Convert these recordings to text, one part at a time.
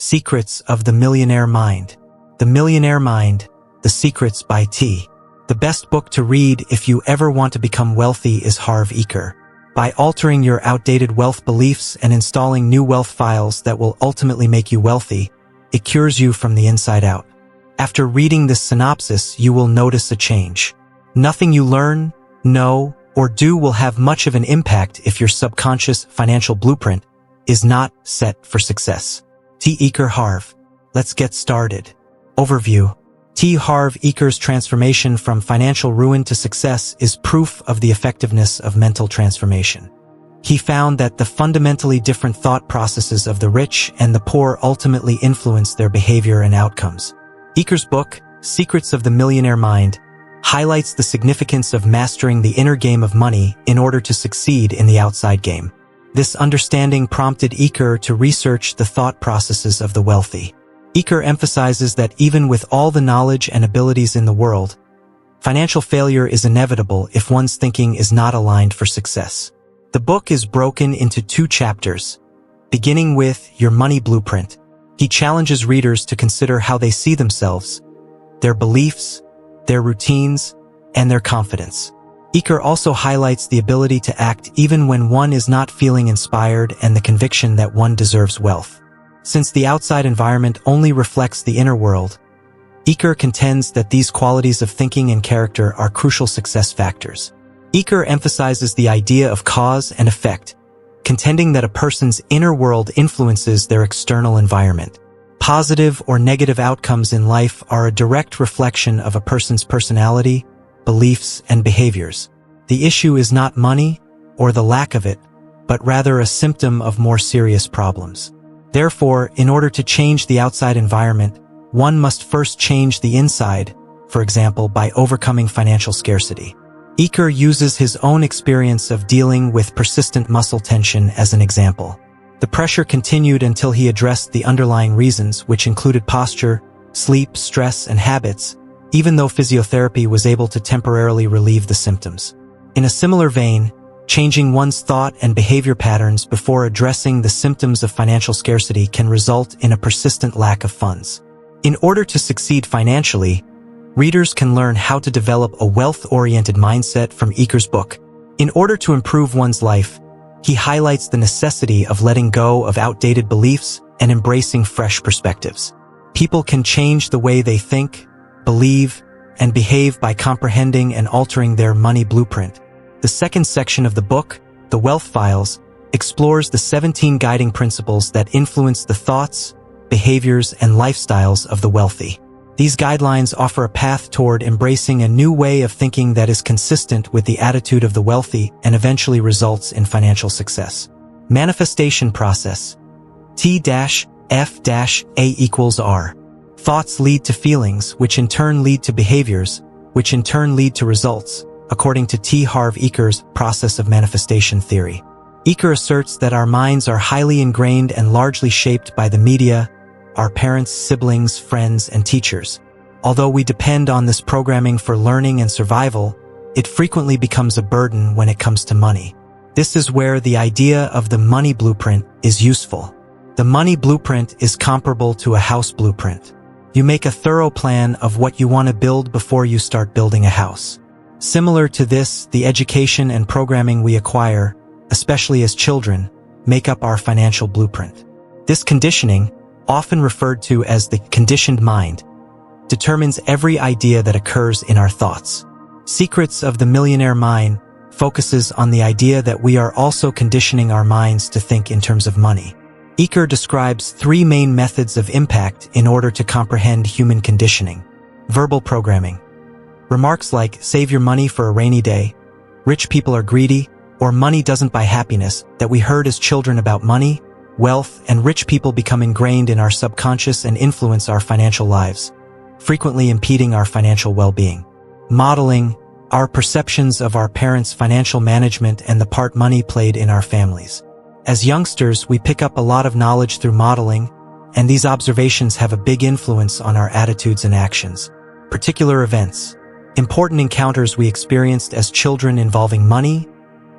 Secrets of the Millionaire Mind. The Millionaire Mind, The Secrets by T. The best book to read if you ever want to become wealthy is Harv Eker. By altering your outdated wealth beliefs and installing new wealth files that will ultimately make you wealthy, it cures you from the inside out. After reading this synopsis, you will notice a change. Nothing you learn, know, or do will have much of an impact if your subconscious financial blueprint is not set for success. T. Eker Harv. Let's get started. Overview. T. Harv Eker's transformation from financial ruin to success is proof of the effectiveness of mental transformation. He found that the fundamentally different thought processes of the rich and the poor ultimately influence their behavior and outcomes. Eker's book, Secrets of the Millionaire Mind, highlights the significance of mastering the inner game of money in order to succeed in the outside game. This understanding prompted Eker to research the thought processes of the wealthy. Eker emphasizes that even with all the knowledge and abilities in the world, financial failure is inevitable if one's thinking is not aligned for success. The book is broken into 2 chapters, beginning with Your Money Blueprint. He challenges readers to consider how they see themselves, their beliefs, their routines, and their confidence. Eker also highlights the ability to act even when one is not feeling inspired and the conviction that one deserves wealth. Since the outside environment only reflects the inner world, Eker contends that these qualities of thinking and character are crucial success factors. Eker emphasizes the idea of cause and effect, contending that a person's inner world influences their external environment. Positive or negative outcomes in life are a direct reflection of a person's personality, beliefs, and behaviors. The issue is not money or the lack of it, but rather a symptom of more serious problems. Therefore, in order to change the outside environment, one must first change the inside, for example, by overcoming financial scarcity. Eker uses his own experience of dealing with persistent muscle tension as an example. The pressure continued until he addressed the underlying reasons, which included posture, sleep, stress, and habits, even though physiotherapy was able to temporarily relieve the symptoms. In a similar vein, changing one's thought and behavior patterns before addressing the symptoms of financial scarcity can result in a persistent lack of funds. In order to succeed financially, readers can learn how to develop a wealth-oriented mindset from Eker's book. In order to improve one's life, he highlights the necessity of letting go of outdated beliefs and embracing fresh perspectives. People can change the way they think, believe, and behave by comprehending and altering their money blueprint. The second section of the book, The Wealth Files, explores the 17 guiding principles that influence the thoughts, behaviors, and lifestyles of the wealthy. These guidelines offer a path toward embracing a new way of thinking that is consistent with the attitude of the wealthy and eventually results in financial success. Manifestation process. T-F-A=R. Thoughts lead to feelings, which in turn lead to behaviors, which in turn lead to results, according to T. Harv Eker's process of manifestation theory. Eker asserts that our minds are highly ingrained and largely shaped by the media, our parents, siblings, friends, and teachers. Although we depend on this programming for learning and survival, it frequently becomes a burden when it comes to money. This is where the idea of the money blueprint is useful. The money blueprint is comparable to a house blueprint. You make a thorough plan of what you want to build before you start building a house. Similar to this, the education and programming we acquire, especially as children, make up our financial blueprint. This conditioning, often referred to as the conditioned mind, determines every idea that occurs in our thoughts. Secrets of the Millionaire Mind focuses on the idea that we are also conditioning our minds to think in terms of money. Eker describes 3 main methods of impact in order to comprehend human conditioning. Verbal programming. Remarks like, save your money for a rainy day, rich people are greedy, or money doesn't buy happiness, that we heard as children about money, wealth, and rich people become ingrained in our subconscious and influence our financial lives, frequently impeding our financial well-being. Modeling. Our perceptions of our parents' financial management and the part money played in our families. As youngsters, we pick up a lot of knowledge through modeling, and these observations have a big influence on our attitudes and actions. Particular events. Important encounters we experienced as children involving money,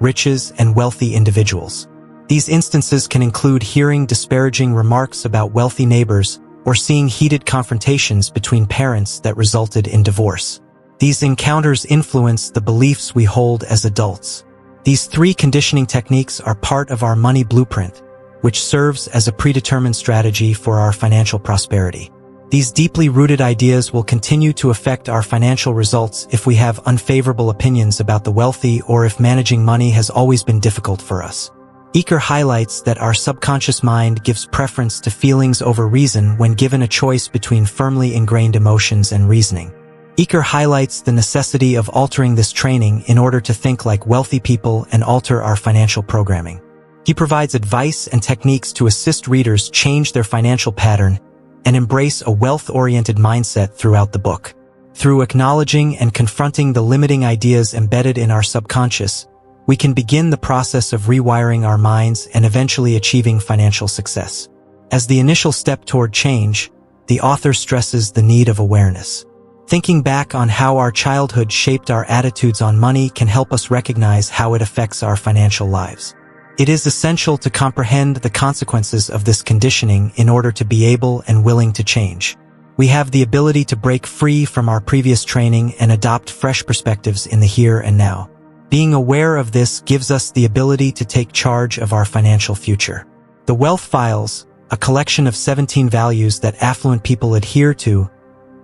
riches, and wealthy individuals. These instances can include hearing disparaging remarks about wealthy neighbors or seeing heated confrontations between parents that resulted in divorce. These encounters influence the beliefs we hold as adults. These 3 conditioning techniques are part of our money blueprint, which serves as a predetermined strategy for our financial prosperity. These deeply rooted ideas will continue to affect our financial results if we have unfavorable opinions about the wealthy or if managing money has always been difficult for us. Eker highlights that our subconscious mind gives preference to feelings over reason when given a choice between firmly ingrained emotions and reasoning. Eker highlights the necessity of altering this training in order to think like wealthy people and alter our financial programming. He provides advice and techniques to assist readers change their financial pattern and embrace a wealth-oriented mindset throughout the book. Through acknowledging and confronting the limiting ideas embedded in our subconscious, we can begin the process of rewiring our minds and eventually achieving financial success. As the initial step toward change, the author stresses the need of awareness. Thinking back on how our childhood shaped our attitudes on money can help us recognize how it affects our financial lives. It is essential to comprehend the consequences of this conditioning in order to be able and willing to change. We have the ability to break free from our previous training and adopt fresh perspectives in the here and now. Being aware of this gives us the ability to take charge of our financial future. The Wealth Files, a collection of 17 values that affluent people adhere to,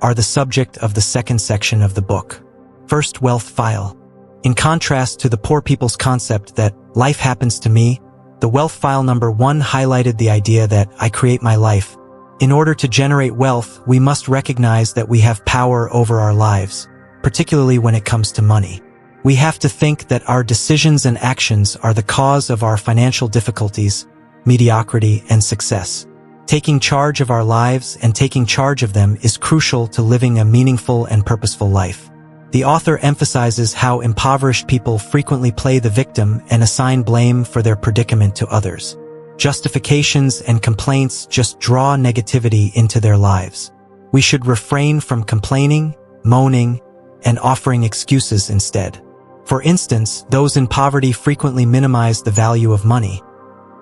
are the subject of the second section of the book. First wealth file. In contrast to the poor people's concept that life happens to me, the wealth file number 1 highlighted the idea that I create my life. In order to generate wealth, we must recognize that we have power over our lives, particularly when it comes to money. We have to think that our decisions and actions are the cause of our financial difficulties, mediocrity, and success. Taking charge of our lives and taking charge of them is crucial to living a meaningful and purposeful life. The author emphasizes how impoverished people frequently play the victim and assign blame for their predicament to others. Justifications and complaints just draw negativity into their lives. We should refrain from complaining, moaning, and offering excuses instead. For instance, those in poverty frequently minimize the value of money,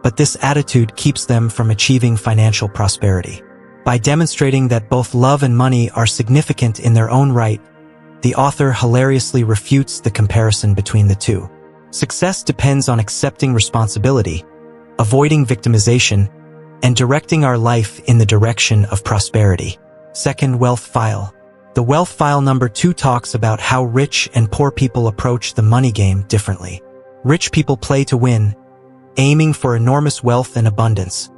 but this attitude keeps them from achieving financial prosperity. By demonstrating that both love and money are significant in their own right, the author hilariously refutes the comparison between the two. Success depends on accepting responsibility, avoiding victimization, and directing our life in the direction of prosperity. Second wealth file. The wealth file number 2 talks about how rich and poor people approach the money game differently. Rich people play to win, aiming for enormous wealth and abundance,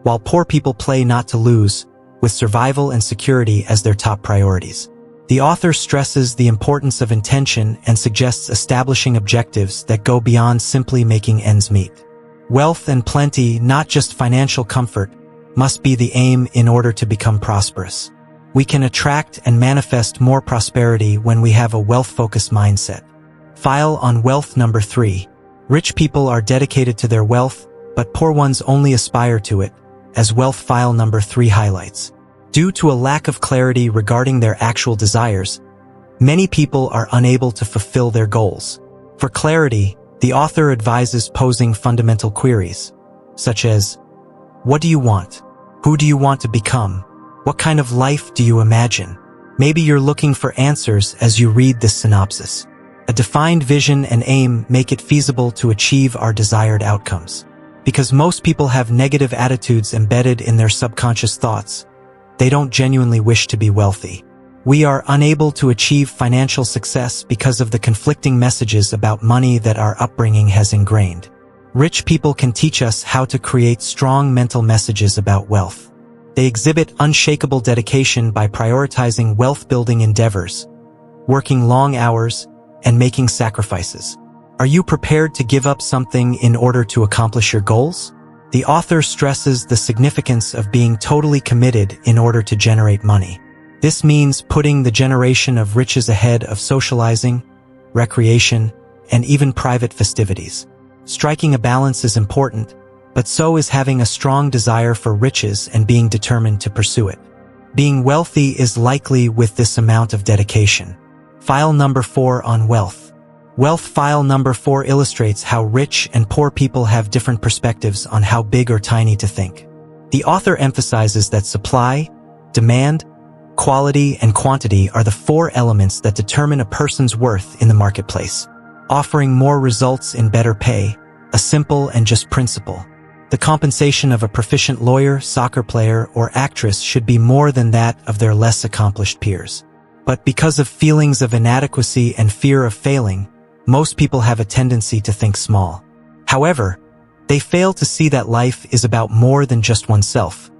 while poor people play not to lose, with survival and security as their top priorities. The author stresses the importance of intention and suggests establishing objectives that go beyond simply making ends meet. Wealth and plenty, not just financial comfort, must be the aim in order to become prosperous. We can attract and manifest more prosperity when we have a wealth-focused mindset. File on wealth number 3. Rich people are dedicated to their wealth, but poor ones only aspire to it, as wealth file number 3 highlights. Due to a lack of clarity regarding their actual desires, many people are unable to fulfill their goals. For clarity, the author advises posing fundamental queries, such as, what do you want? Who do you want to become? What kind of life do you imagine? Maybe you're looking for answers as you read this synopsis. A defined vision and aim make it feasible to achieve our desired outcomes. Because most people have negative attitudes embedded in their subconscious thoughts, they don't genuinely wish to be wealthy. We are unable to achieve financial success because of the conflicting messages about money that our upbringing has ingrained. Rich people can teach us how to create strong mental messages about wealth. They exhibit unshakable dedication by prioritizing wealth-building endeavors, working long hours, and making sacrifices. Are you prepared to give up something in order to accomplish your goals? The author stresses the significance of being totally committed in order to generate money. This means putting the generation of riches ahead of socializing, recreation, and even private festivities. Striking a balance is important, but so is having a strong desire for riches and being determined to pursue it. Being wealthy is likely with this amount of dedication. File number 4 on wealth. Wealth file number 4 illustrates how rich and poor people have different perspectives on how big or tiny to think. The author emphasizes that supply, demand, quality, and quantity are the 4 elements that determine a person's worth in the marketplace, offering more results in better pay, a simple and just principle. The compensation of a proficient lawyer, soccer player, or actress should be more than that of their less accomplished peers. But because of feelings of inadequacy and fear of failing, most people have a tendency to think small. However, they fail to see that life is about more than just oneself.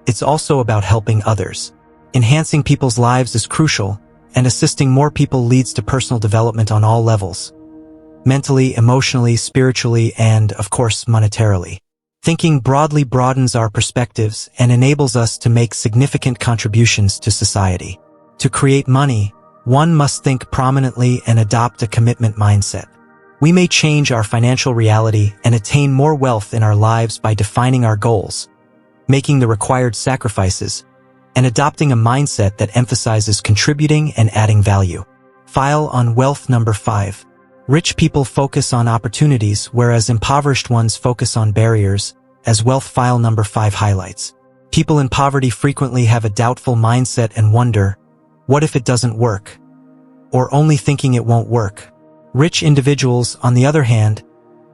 It's also about helping others. Enhancing people's lives is crucial, and assisting more people leads to personal development on all levels: mentally, emotionally, spiritually, and, of course, monetarily. Thinking broadly broadens our perspectives and enables us to make significant contributions to society. To create money, one must think prominently and adopt a commitment mindset. We may change our financial reality and attain more wealth in our lives by defining our goals, making the required sacrifices, and adopting a mindset that emphasizes contributing and adding value. File on wealth number 5. Rich people focus on opportunities, whereas impoverished ones focus on barriers, as wealth file number 5 highlights. People in poverty frequently have a doubtful mindset and wonder, what if it doesn't work? Or only thinking it won't work. Rich individuals, on the other hand,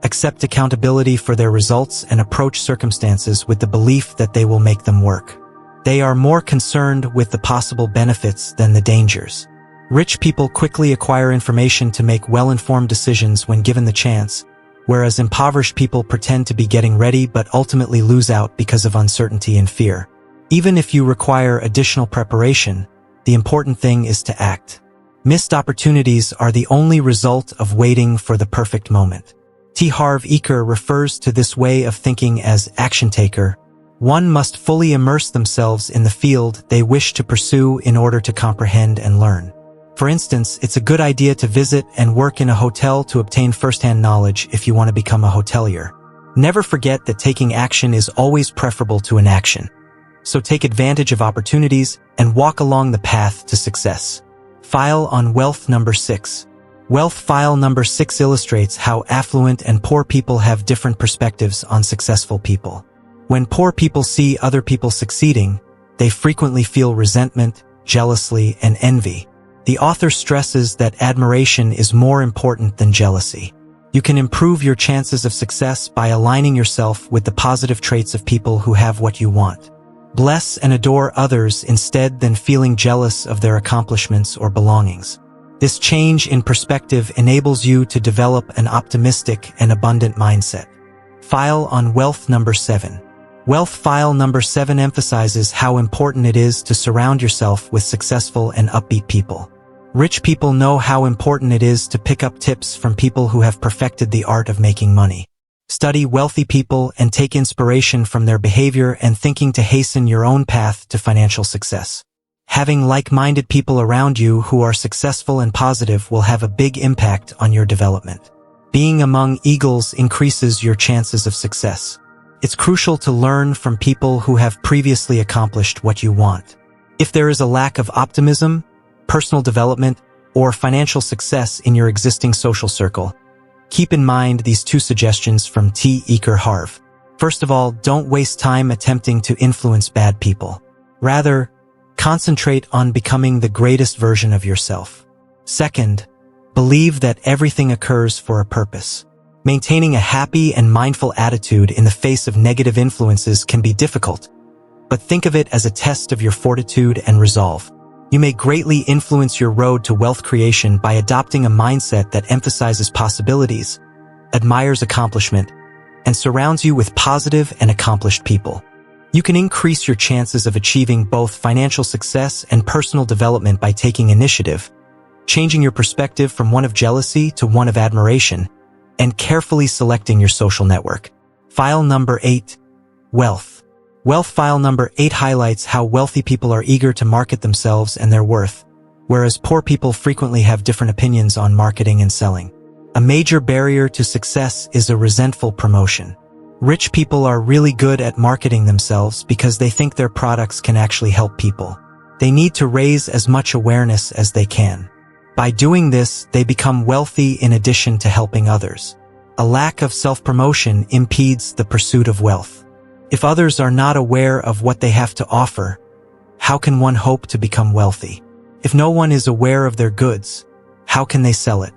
accept accountability for their results and approach circumstances with the belief that they will make them work. They are more concerned with the possible benefits than the dangers. Rich people quickly acquire information to make well-informed decisions when given the chance, whereas impoverished people pretend to be getting ready but ultimately lose out because of uncertainty and fear. Even if you require additional preparation, the important thing is to act. Missed opportunities are the only result of waiting for the perfect moment. Harv Eker refers to this way of thinking as action taker. One must fully immerse themselves in the field they wish to pursue in order to comprehend and learn. For instance, it's a good idea to visit and work in a hotel to obtain first-hand knowledge if you want to become a hotelier. Never forget that taking action is always preferable to inaction. So take advantage of opportunities and walk along the path to success. File on wealth number 6. Wealth file number 6 illustrates how affluent and poor people have different perspectives on successful people. When poor people see other people succeeding, they frequently feel resentment, jealousy, and envy. The author stresses that admiration is more important than jealousy. You can improve your chances of success by aligning yourself with the positive traits of people who have what you want. Bless and adore others instead than feeling jealous of their accomplishments or belongings. This change in perspective enables you to develop an optimistic and abundant mindset. File on wealth number 7. Wealth file number 7 emphasizes how important it is to surround yourself with successful and upbeat people. Rich people know how important it is to pick up tips from people who have perfected the art of making money. Study wealthy people and take inspiration from their behavior and thinking to hasten your own path to financial success. Having like-minded people around you who are successful and positive will have a big impact on your development. Being among eagles increases your chances of success. It's crucial to learn from people who have previously accomplished what you want. If there is a lack of optimism, personal development, or financial success in your existing social circle, keep in mind these 2 suggestions from Eker Harv. First of all, don't waste time attempting to influence bad people. Rather, concentrate on becoming the greatest version of yourself. Second, believe that everything occurs for a purpose. Maintaining a happy and mindful attitude in the face of negative influences can be difficult, but think of it as a test of your fortitude and resolve. You may greatly influence your road to wealth creation by adopting a mindset that emphasizes possibilities, admires accomplishment, and surrounds you with positive and accomplished people. You can increase your chances of achieving both financial success and personal development by taking initiative, changing your perspective from one of jealousy to one of admiration, and carefully selecting your social network. File number 8. Wealth. Wealth file number 8 highlights how wealthy people are eager to market themselves and their worth, whereas poor people frequently have different opinions on marketing and selling. A major barrier to success is a resentful promotion. Rich people are really good at marketing themselves because they think their products can actually help people. They need to raise as much awareness as they can. By doing this, they become wealthy in addition to helping others. A lack of self-promotion impedes the pursuit of wealth. If others are not aware of what they have to offer, how can one hope to become wealthy? If no one is aware of their goods, how can they sell it?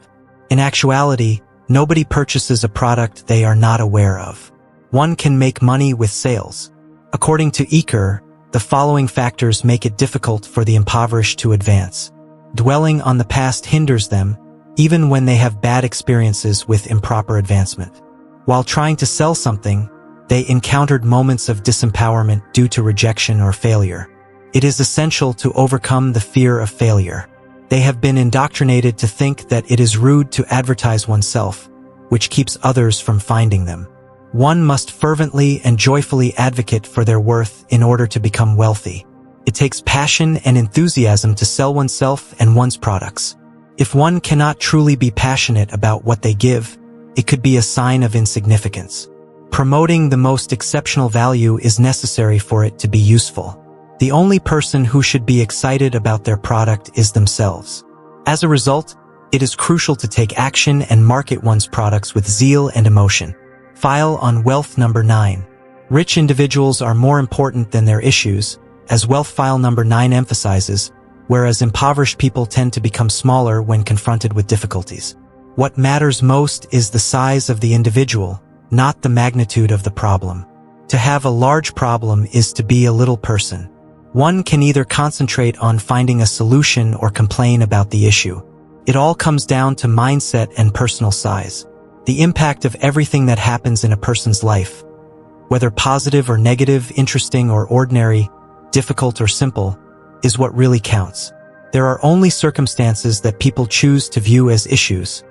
In actuality, nobody purchases a product they are not aware of. One can make money with sales. According to Eker, the following factors make it difficult for the impoverished to advance. Dwelling on the past hinders them, even when they have bad experiences with improper advancement. While trying to sell something, they encountered moments of disempowerment due to rejection or failure. It is essential to overcome the fear of failure. They have been indoctrinated to think that it is rude to advertise oneself, which keeps others from finding them. One must fervently and joyfully advocate for their worth in order to become wealthy. It takes passion and enthusiasm to sell oneself and one's products. If one cannot truly be passionate about what they give, it could be a sign of insignificance. Promoting the most exceptional value is necessary for it to be useful. The only person who should be excited about their product is themselves. As a result, it is crucial to take action and market one's products with zeal and emotion. File on wealth number 9. Rich individuals are more important than their issues, as wealth file number 9 emphasizes, whereas impoverished people tend to become smaller when confronted with difficulties. What matters most is the size of the individual, not the magnitude of the problem. To have a large problem is to be a little person. One can either concentrate on finding a solution or complain about the issue. It all comes down to mindset and personal size. The impact of everything that happens in a person's life, whether positive or negative, interesting or ordinary, difficult or simple, is what really counts. There are only circumstances that people choose to view as issues.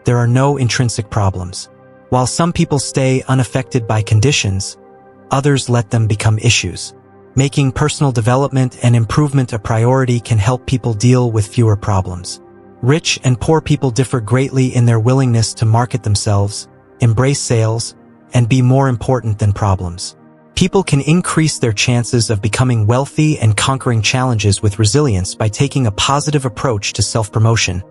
There are no intrinsic problems. While some people stay unaffected by conditions, others let them become issues. Making personal development and improvement a priority can help people deal with fewer problems. Rich and poor people differ greatly in their willingness to market themselves, embrace sales, and be more important than problems. People can increase their chances of becoming wealthy and conquering challenges with resilience by taking a positive approach to self-promotion,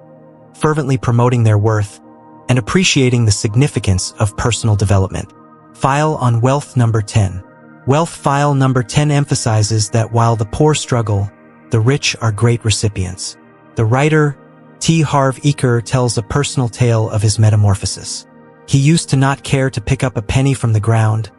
fervently promoting their worth, and appreciating the significance of personal development. File on wealth number 10. Wealth file number 10 emphasizes that while the poor struggle, the rich are great recipients. The writer, Harv Eker, tells a personal tale of his metamorphosis. He used to not care to pick up a penny from the ground,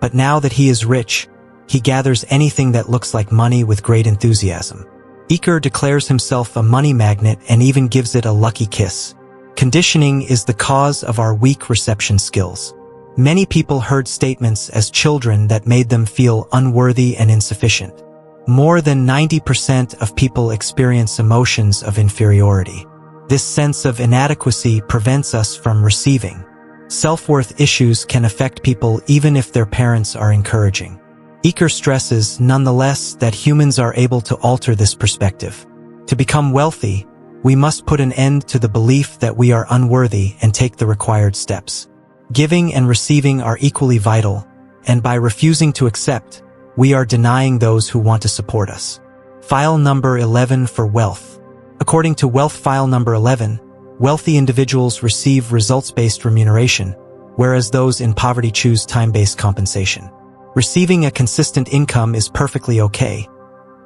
but now that he is rich, he gathers anything that looks like money with great enthusiasm. Eker declares himself a money magnet and even gives it a lucky kiss. Conditioning is the cause of our weak reception skills. Many people heard statements as children that made them feel unworthy and insufficient. More than 90% of people experience emotions of inferiority. This sense of inadequacy prevents us from receiving. Self-worth issues can affect people even if their parents are encouraging. Eker stresses, nonetheless, that humans are able to alter this perspective. To become wealthy, we must put an end to the belief that we are unworthy and take the required steps. Giving and receiving are equally vital, and by refusing to accept, we are denying those who want to support us. File number 11 for wealth. According to wealth file number 11, wealthy individuals receive results-based remuneration, whereas those in poverty choose time-based compensation. Receiving a consistent income is perfectly okay,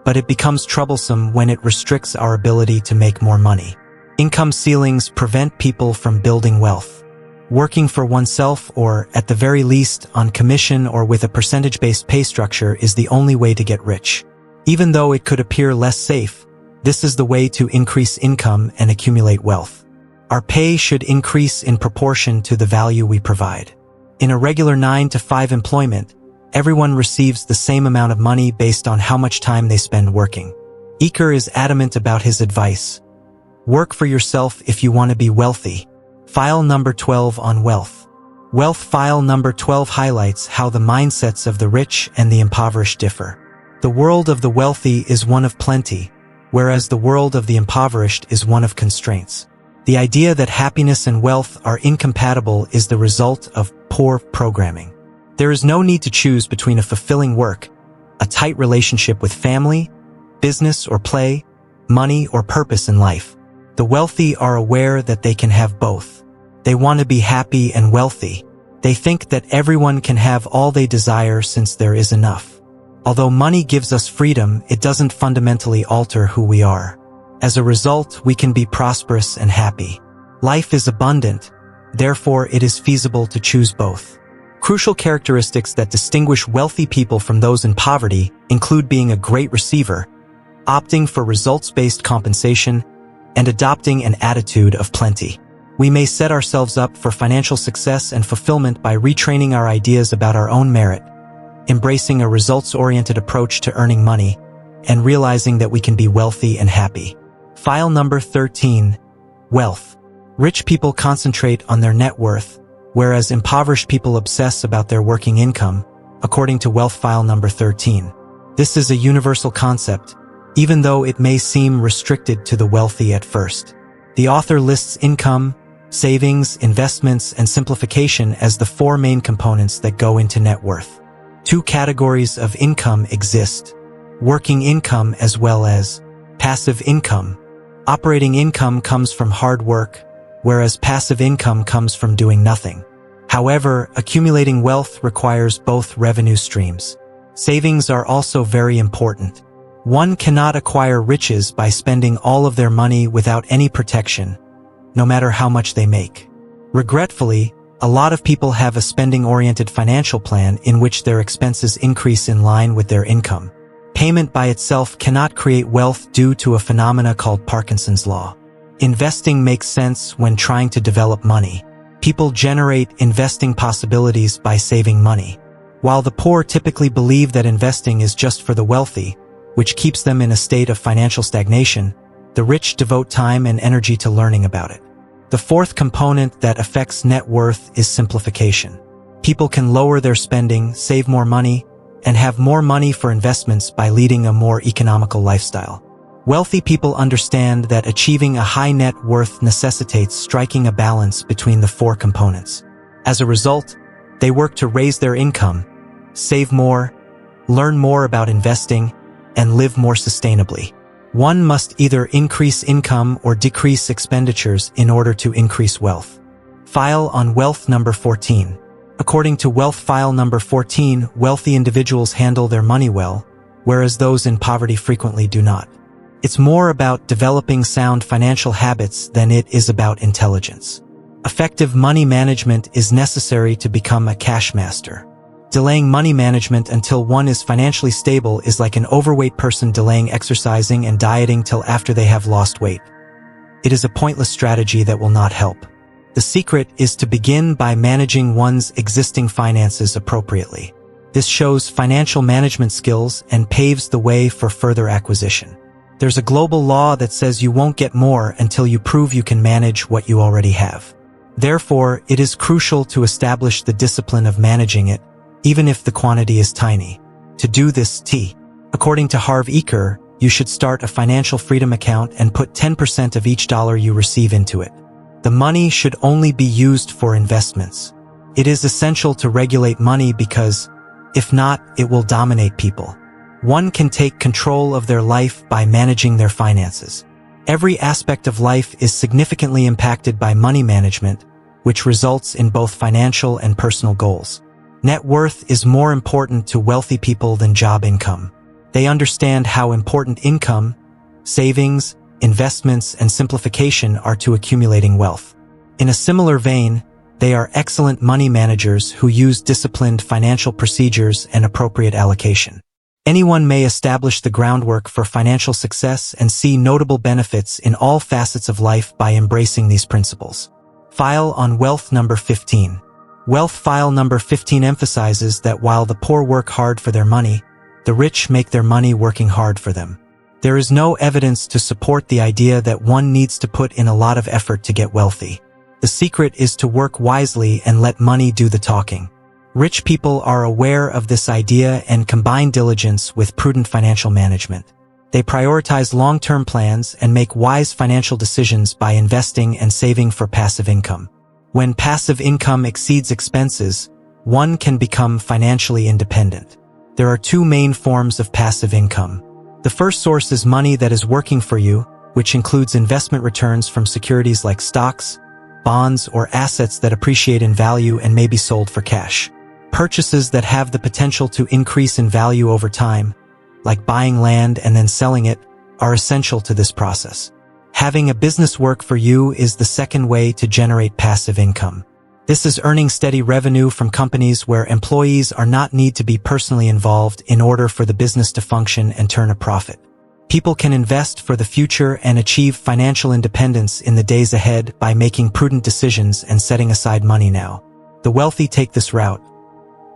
but it becomes troublesome when it restricts our ability to make more money. Income ceilings prevent people from building wealth. Working for oneself or, at the very least, on commission or with a percentage-based pay structure is the only way to get rich. Even though it could appear less safe, this is the way to increase income and accumulate wealth. Our pay should increase in proportion to the value we provide. In a regular 9-to-5 employment, everyone receives the same amount of money based on how much time they spend working. Eker is adamant about his advice. Work for yourself if you want to be wealthy. File number 12 on wealth. Wealth file number 12 highlights how the mindsets of the rich and the impoverished differ. The world of the wealthy is one of plenty, whereas the world of the impoverished is one of constraints. The idea that happiness and wealth are incompatible is the result of poor programming. There is no need to choose between a fulfilling work, a tight relationship with family, business or play, money or purpose in life. The wealthy are aware that they can have both. They want to be happy and wealthy. They think that everyone can have all they desire since there is enough. Although money gives us freedom, it doesn't fundamentally alter who we are. As a result, we can be prosperous and happy. Life is abundant, therefore it is feasible to choose both. Crucial characteristics that distinguish wealthy people from those in poverty include being a great receiver, opting for results-based compensation, and adopting an attitude of plenty. We may set ourselves up for financial success and fulfillment by retraining our ideas about our own merit, embracing a results-oriented approach to earning money, and realizing that we can be wealthy and happy. File number 13. Wealth. Rich people concentrate on their net worth, whereas impoverished people obsess about their working income, according to Wealth File number 13. This is a universal concept, even though it may seem restricted to the wealthy at first. The author lists income, savings, investments, and simplification as the four main components that go into net worth. Two categories of income exist: working income as well as passive income. Operating income comes from hard work, whereas passive income comes from doing nothing. However, accumulating wealth requires both revenue streams. Savings are also very important. One cannot acquire riches by spending all of their money without any protection, no matter how much they make. Regretfully, a lot of people have a spending-oriented financial plan in which their expenses increase in line with their income. Payment by itself cannot create wealth due to a phenomena called Parkinson's law. Investing makes sense when trying to develop money. People generate investing possibilities by saving money. While the poor typically believe that investing is just for the wealthy, which keeps them in a state of financial stagnation, the rich devote time and energy to learning about it. The fourth component that affects net worth is simplification. People can lower their spending, save more money, and have more money for investments by leading a more economical lifestyle. Wealthy people understand that achieving a high net worth necessitates striking a balance between the four components. As a result, they work to raise their income, save more, learn more about investing, and live more sustainably. One must either increase income or decrease expenditures in order to increase wealth. File on Wealth number 14. According to Wealth File number 14, wealthy individuals handle their money well, whereas those in poverty frequently do not. It's more about developing sound financial habits than it is about intelligence. Effective money management is necessary to become a cash master. Delaying money management until one is financially stable is like an overweight person delaying exercising and dieting till after they have lost weight. It is a pointless strategy that will not help. The secret is to begin by managing one's existing finances appropriately. This shows financial management skills and paves the way for further acquisition. There's a global law that says you won't get more until you prove you can manage what you already have. Therefore, it is crucial to establish the discipline of managing it, even if the quantity is tiny. To do this, according to Harv Eker, you should start a financial freedom account and put 10% of each dollar you receive into it. The money should only be used for investments. It is essential to regulate money because, if not, it will dominate people. One can take control of their life by managing their finances. Every aspect of life is significantly impacted by money management, which results in both financial and personal goals. Net worth is more important to wealthy people than job income. They understand how important income, savings, investments, and simplification are to accumulating wealth. In a similar vein, they are excellent money managers who use disciplined financial procedures and appropriate allocation. Anyone may establish the groundwork for financial success and see notable benefits in all facets of life by embracing these principles. File on Wealth number 15. Wealth File number 15 emphasizes that while the poor work hard for their money, the rich make their money working hard for them. There is no evidence to support the idea that one needs to put in a lot of effort to get wealthy. The secret is to work wisely and let money do the talking. Rich people are aware of this idea and combine diligence with prudent financial management. They prioritize long-term plans and make wise financial decisions by investing and saving for passive income. When passive income exceeds expenses, one can become financially independent. There are two main forms of passive income. The first source is money that is working for you, which includes investment returns from securities like stocks, bonds, or assets that appreciate in value and may be sold for cash. Purchases that have the potential to increase in value over time, like buying land and then selling it, are essential to this process. Having a business work for you is the second way to generate passive income. This is earning steady revenue from companies where employees are not need to be personally involved in order for the business to function and turn a profit. People can invest for the future and achieve financial independence in the days ahead by making prudent decisions and setting aside money now. The wealthy take this route,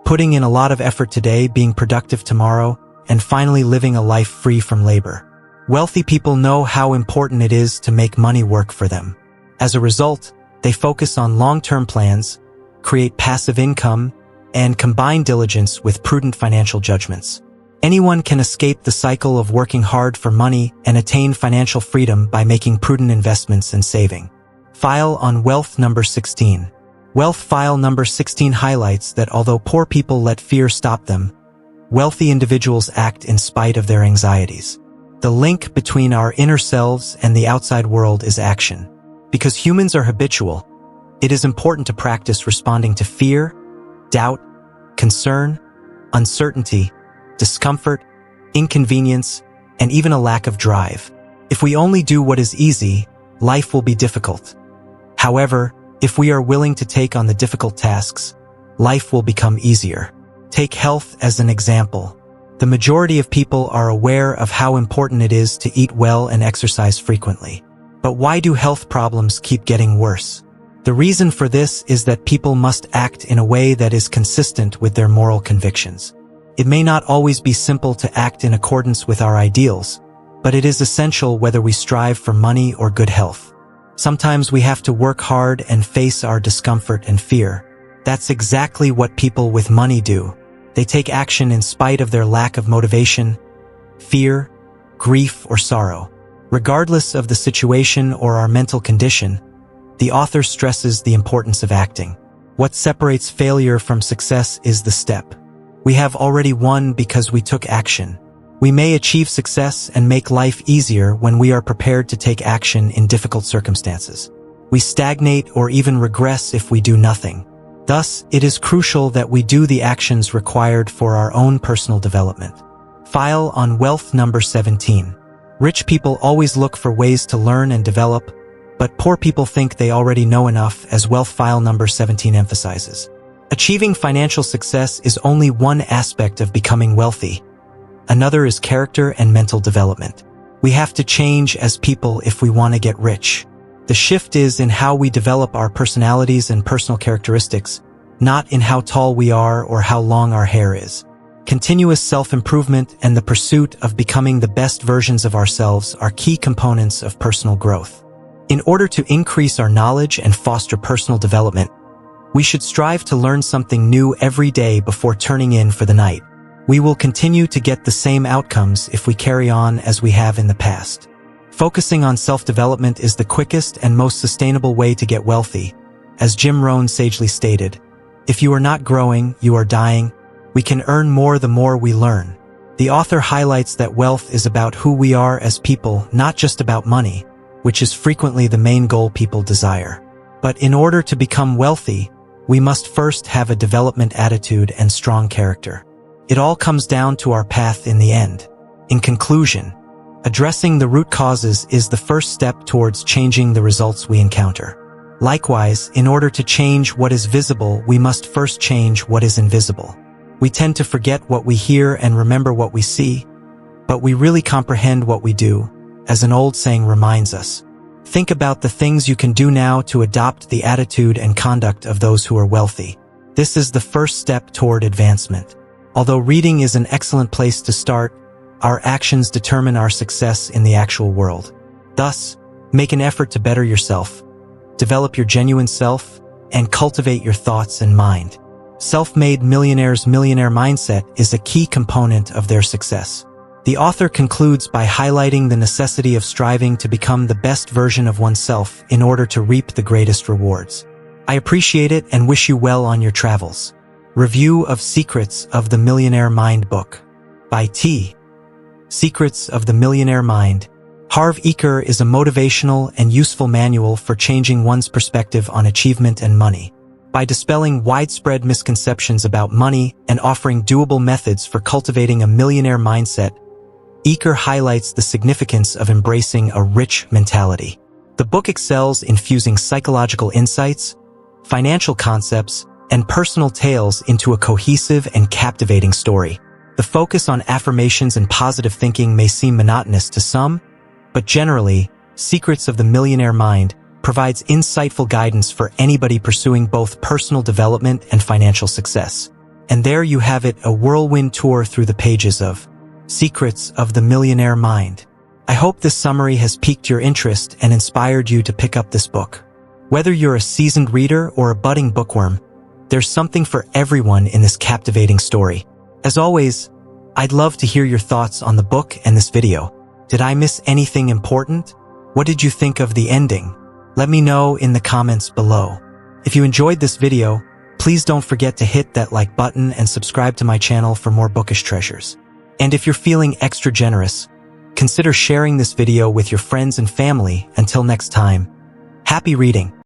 putting in a lot of effort today, being productive tomorrow, and finally living a life free from labor. Wealthy people know how important it is to make money work for them. As a result, they focus on long-term plans, create passive income, and combine diligence with prudent financial judgments. Anyone can escape the cycle of working hard for money and attain financial freedom by making prudent investments and saving. File on Wealth number 16. Wealth file number 16 highlights that although poor people let fear stop them, wealthy individuals act in spite of their anxieties. The link between our inner selves and the outside world is action. Because humans are habitual, it is important to practice responding to fear, doubt, concern, uncertainty, discomfort, inconvenience, and even a lack of drive. If we only do what is easy, life will be difficult. However, if we are willing to take on the difficult tasks, life will become easier. Take health as an example. The majority of people are aware of how important it is to eat well and exercise frequently. But why do health problems keep getting worse? The reason for this is that people must act in a way that is consistent with their moral convictions. It may not always be simple to act in accordance with our ideals, but it is essential whether we strive for money or good health. Sometimes we have to work hard and face our discomfort and fear. That's exactly what people with money do. They take action in spite of their lack of motivation, fear, grief, or sorrow. Regardless of the situation or our mental condition, the author stresses the importance of acting. What separates failure from success is the step. We have already won because we took action. We may achieve success and make life easier when we are prepared to take action in difficult circumstances. We stagnate or even regress if we do nothing. Thus, it is crucial that we do the actions required for our own personal development. File on Wealth number 17. Rich people always look for ways to learn and develop, but poor people think they already know enough, as Wealth file number 17 emphasizes. Achieving financial success is only one aspect of becoming wealthy. Another is character and mental development. We have to change as people if we want to get rich. The shift is in how we develop our personalities and personal characteristics, not in how tall we are or how long our hair is. Continuous self-improvement and the pursuit of becoming the best versions of ourselves are key components of personal growth. In order to increase our knowledge and foster personal development, we should strive to learn something new every day before turning in for the night. We will continue to get the same outcomes if we carry on as we have in the past. Focusing on self-development is the quickest and most sustainable way to get wealthy. As Jim Rohn sagely stated, "If you are not growing, you are dying. We can earn more the more we learn." The author highlights that wealth is about who we are as people, not just about money, which is frequently the main goal people desire. But in order to become wealthy, we must first have a development attitude and strong character. It all comes down to our path in the end. In conclusion, addressing the root causes is the first step towards changing the results we encounter. Likewise, in order to change what is visible, we must first change what is invisible. We tend to forget what we hear and remember what we see, but we really comprehend what we do, as an old saying reminds us. Think about the things you can do now to adopt the attitude and conduct of those who are wealthy. This is the first step toward advancement. Although reading is an excellent place to start, our actions determine our success in the actual world. Thus, make an effort to better yourself, develop your genuine self, and cultivate your thoughts and mind. Self-made millionaires' millionaire mindset is a key component of their success. The author concludes by highlighting the necessity of striving to become the best version of oneself in order to reap the greatest rewards. I appreciate it and wish you well on your travels. Review of Secrets of the Millionaire Mind book by T. Secrets of the Millionaire Mind, Harv Eker is a motivational and useful manual for changing one's perspective on achievement and money. By dispelling widespread misconceptions about money and offering doable methods for cultivating a millionaire mindset, Eker highlights the significance of embracing a rich mentality. The book excels in fusing psychological insights, financial concepts, and personal tales into a cohesive and captivating story. The focus on affirmations and positive thinking may seem monotonous to some, but generally, Secrets of the Millionaire Mind provides insightful guidance for anybody pursuing both personal development and financial success. And there you have it, a whirlwind tour through the pages of Secrets of the Millionaire Mind. I hope this summary has piqued your interest and inspired you to pick up this book. Whether you're a seasoned reader or a budding bookworm, there's something for everyone in this captivating story. As always, I'd love to hear your thoughts on the book and this video. Did I miss anything important? What did you think of the ending? Let me know in the comments below. If you enjoyed this video, please don't forget to hit that like button and subscribe to my channel for more bookish treasures. And if you're feeling extra generous, consider sharing this video with your friends and family. Until next time, happy reading!